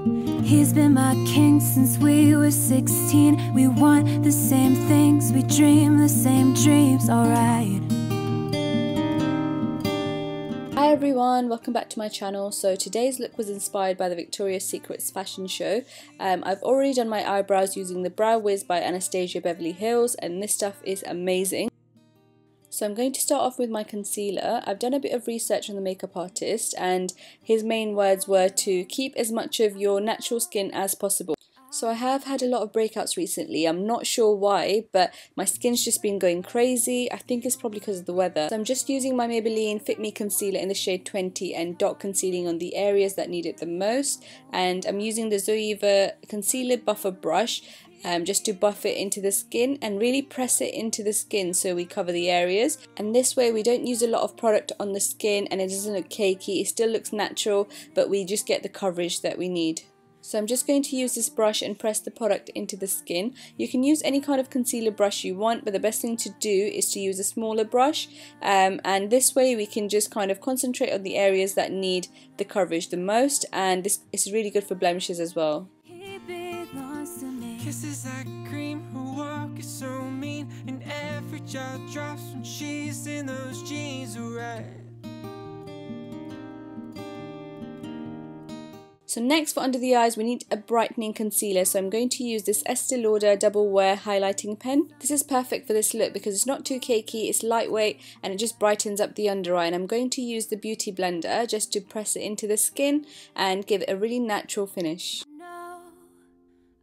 He's been my king since we were 16. We want the same things, we dream the same dreams, alright. Hi everyone, welcome back to my channel. So today's look was inspired by the Victoria's Secret's fashion show. I've already done my eyebrows using the Brow Wiz by Anastasia Beverly Hills, and this stuff is amazing. So I'm going to start off with my concealer. I've done a bit of research on the makeup artist, and his main words were to keep as much of your natural skin as possible. So I have had a lot of breakouts recently. I'm not sure why, but my skin's just been going crazy. I think it's probably because of the weather. So I'm just using my Maybelline Fit Me Concealer in the shade 20 and dot concealing on the areas that need it the most. And I'm using the Zoeva Concealer Buffer Brush just to buff it into the skin and really press it into the skin so we cover the areas. And this way we don't use a lot of product on the skin and it doesn't look cakey. It still looks natural, but we just get the coverage that we need. So I'm just going to use this brush and press the product into the skin. You can use any kind of concealer brush you want, but the best thing to do is to use a smaller brush, and this way we can just kind of concentrate on the areas that need the coverage the most, and this is really good for blemishes as well. Kisses like cream, her walk is so mean, and every jaw drops when she's in those jeans, right? So next for under the eyes we need a brightening concealer, so I'm going to use this Estee Lauder Double Wear highlighting pen. This is perfect for this look because it's not too cakey, it's lightweight, and it just brightens up the under eye. And I'm going to use the Beauty Blender just to press it into the skin and give it a really natural finish.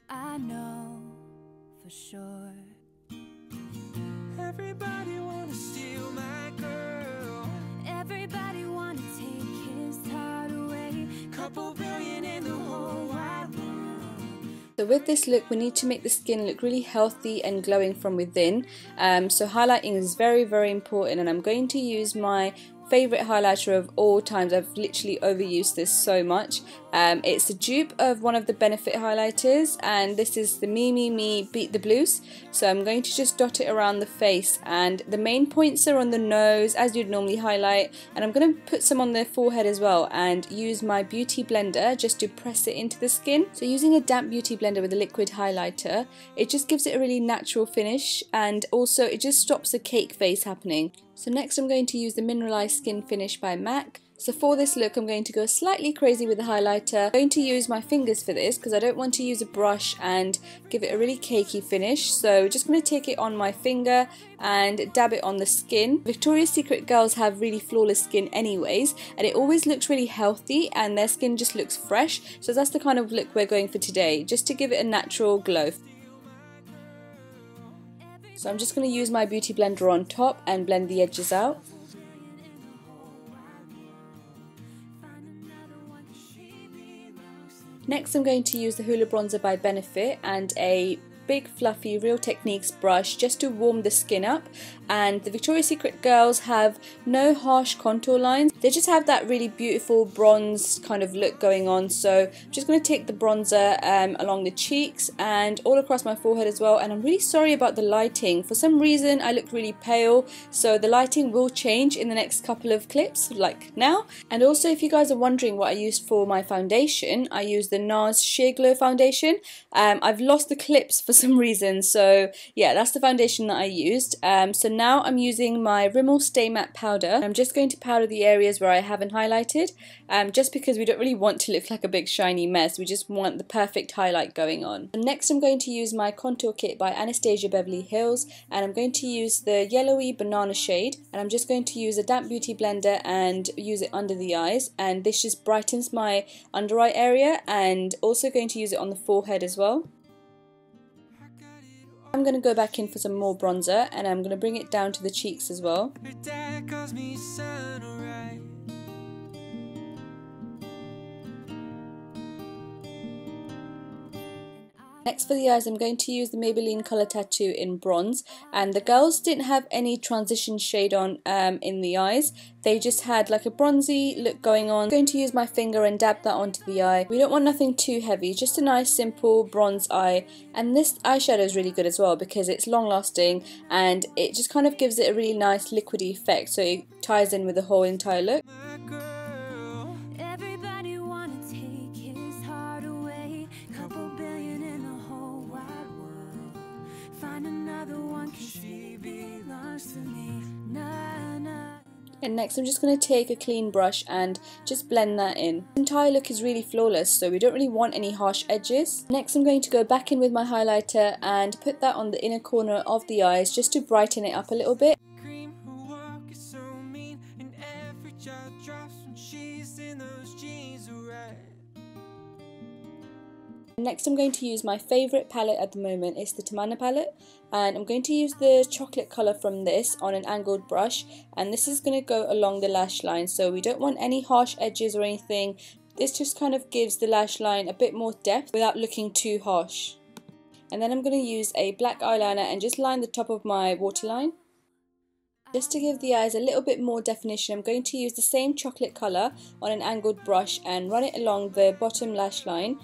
I know for sure. Everybody wanna steal my girl. Everybody wanna take his heart away. Couple billion in the whole wide world. So with this look we need to make the skin look really healthy and glowing from within. So highlighting is very important, and I'm going to use my favourite highlighter of all times. I've literally overused this so much. It's a dupe of one of the Benefit highlighters, and this is the Me Beat the Blues. So I'm going to just dot it around the face, and the main points are on the nose as you'd normally highlight, and I'm going to put some on the forehead as well and use my Beauty Blender just to press it into the skin. So using a damp Beauty Blender with a liquid highlighter, it just gives it a really natural finish, and also it just stops the cake face happening. So next I'm going to use the Mineralized Skin Finish by MAC. So for this look I'm going to go slightly crazy with the highlighter. I'm going to use my fingers for this because I don't want to use a brush and give it a really cakey finish. So just going to take it on my finger and dab it on the skin. Victoria's Secret girls have really flawless skin anyways, and it always looks really healthy and their skin just looks fresh. So that's the kind of look we're going for today, just to give it a natural glow. So I'm just going to use my Beauty Blender on top and blend the edges out. Next I'm going to use the Hoola Bronzer by Benefit and a big fluffy Real Techniques brush just to warm the skin up. And the Victoria's Secret girls have no harsh contour lines, they just have that really beautiful bronze kind of look going on. So I'm just going to take the bronzer along the cheeks and all across my forehead as well. And I'm really sorry about the lighting, for some reason I look really pale, so the lighting will change in the next couple of clips like now. And also if you guys are wondering what I used for my foundation, I used the NARS Sheer Glow foundation. I've lost the clips for some reason, so yeah, that's the foundation that I used. So now I'm using my Rimmel Stay Matte powder. I'm just going to powder the areas where I haven't highlighted, just because we don't really want to look like a big shiny mess, we just want the perfect highlight going on. And next I'm going to use my contour kit by Anastasia Beverly Hills, and I'm going to use the yellowy banana shade, and I'm just going to use a damp Beauty Blender and use it under the eyes, and this just brightens my under eye area, and also going to use it on the forehead as well. I'm going to go back in for some more bronzer, and I'm going to bring it down to the cheeks as well. Next for the eyes, I'm going to use the Maybelline Colour Tattoo in bronze, and the girls didn't have any transition shade on in the eyes. They just had like a bronzy look going on. I'm going to use my finger and dab that onto the eye. We don't want nothing too heavy, just a nice simple bronze eye. And this eyeshadow is really good as well because it's long lasting and it just kind of gives it a really nice liquidy effect, so it ties in with the whole entire look. Everybody wanna take his heart away. And next I'm just going to take a clean brush and just blend that in. The entire look is really flawless, so we don't really want any harsh edges. Next I'm going to go back in with my highlighter and put that on the inner corner of the eyes just to brighten it up a little bit. Next I'm going to use my favourite palette at the moment. It's the Tamana palette, and I'm going to use the chocolate colour from this on an angled brush, and this is going to go along the lash line, so we don't want any harsh edges or anything. This just kind of gives the lash line a bit more depth without looking too harsh. And then I'm going to use a black eyeliner and just line the top of my waterline. Just to give the eyes a little bit more definition, I'm going to use the same chocolate colour on an angled brush and run it along the bottom lash line.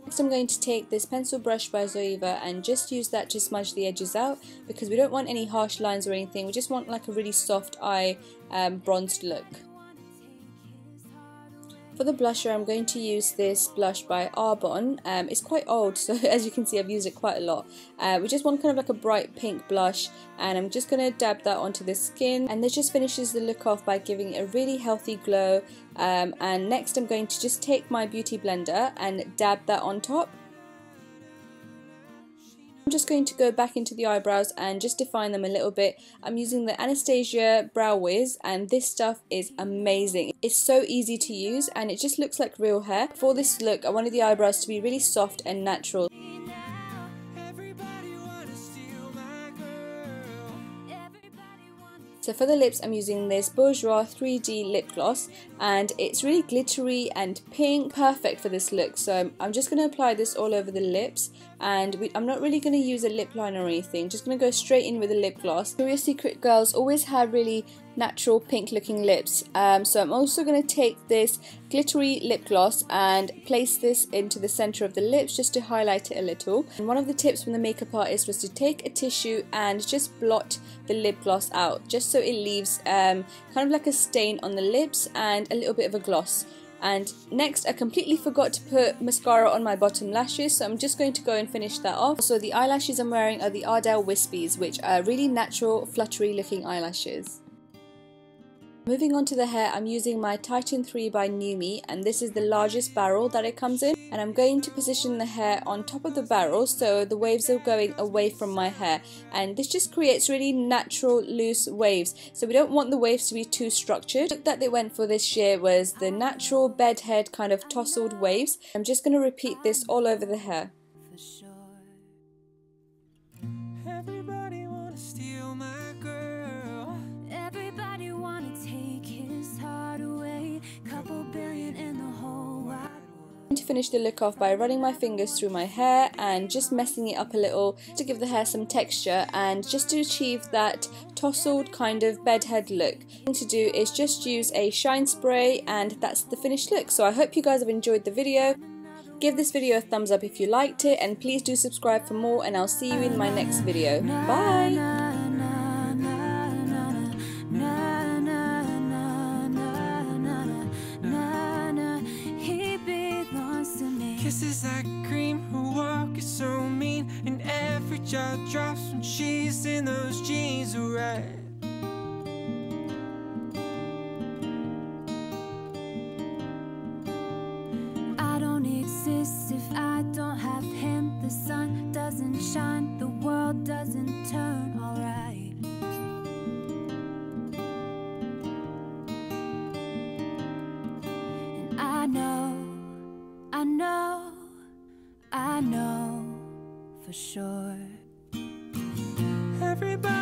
Next I'm going to take this pencil brush by Zoeva and just use that to smudge the edges out, because we don't want any harsh lines or anything. We just want like a really soft eye bronzed look. For the blusher I'm going to use this blush by Arbonne. It's quite old, so as you can see I've used it quite a lot. We just want kind of like a bright pink blush, and I'm just going to dab that onto the skin, and this just finishes the look off by giving it a really healthy glow. And next I'm going to just take my beauty blender and dab that on top. I'm just going to go back into the eyebrows and just define them a little bit. I'm using the Anastasia Brow Wiz, and this stuff is amazing. It's so easy to use and it just looks like real hair. For this look I wanted the eyebrows to be really soft and natural. So for the lips I'm using this Bourjois 3D lip gloss, and it's really glittery and pink, perfect for this look. So I'm just going to apply this all over the lips, and I'm not really going to use a lip liner or anything, just going to go straight in with a lip gloss. Victoria's Secret girls always have really natural pink looking lips, so I'm also going to take this glittery lip gloss and place this into the center of the lips just to highlight it a little. And one of the tips from the makeup artist was to take a tissue and just blot the lip gloss out, just so it leaves kind of like a stain on the lips and a little bit of a gloss. And next I completely forgot to put mascara on my bottom lashes, so I'm just going to go and finish that off. So the eyelashes I'm wearing are the Ardell Wispies, which are really natural fluttery looking eyelashes. Moving on to the hair, I'm using my Titan 3 by Nume, and this is the largest barrel that it comes in, and I'm going to position the hair on top of the barrel so the waves are going away from my hair, and this just creates really natural loose waves, so we don't want the waves to be too structured. The look that they went for this year was the natural bedhead kind of tousled waves. I'm just going to repeat this all over the hair. To finish the look off by running my fingers through my hair and just messing it up a little to give the hair some texture, and just to achieve that tousled kind of bedhead look. The thing to do is just use a shine spray, and that's the finished look. So I hope you guys have enjoyed the video. Give this video a thumbs up if you liked it, and please do subscribe for more, and I'll see you in my next video. Bye! Kisses like cream, her walk is so mean, and every jaw drops when she's in those jeans are red. I don't exist if I don't have him. The sun doesn't shine, the world doesn't turn alright. And I know for sure. Everybody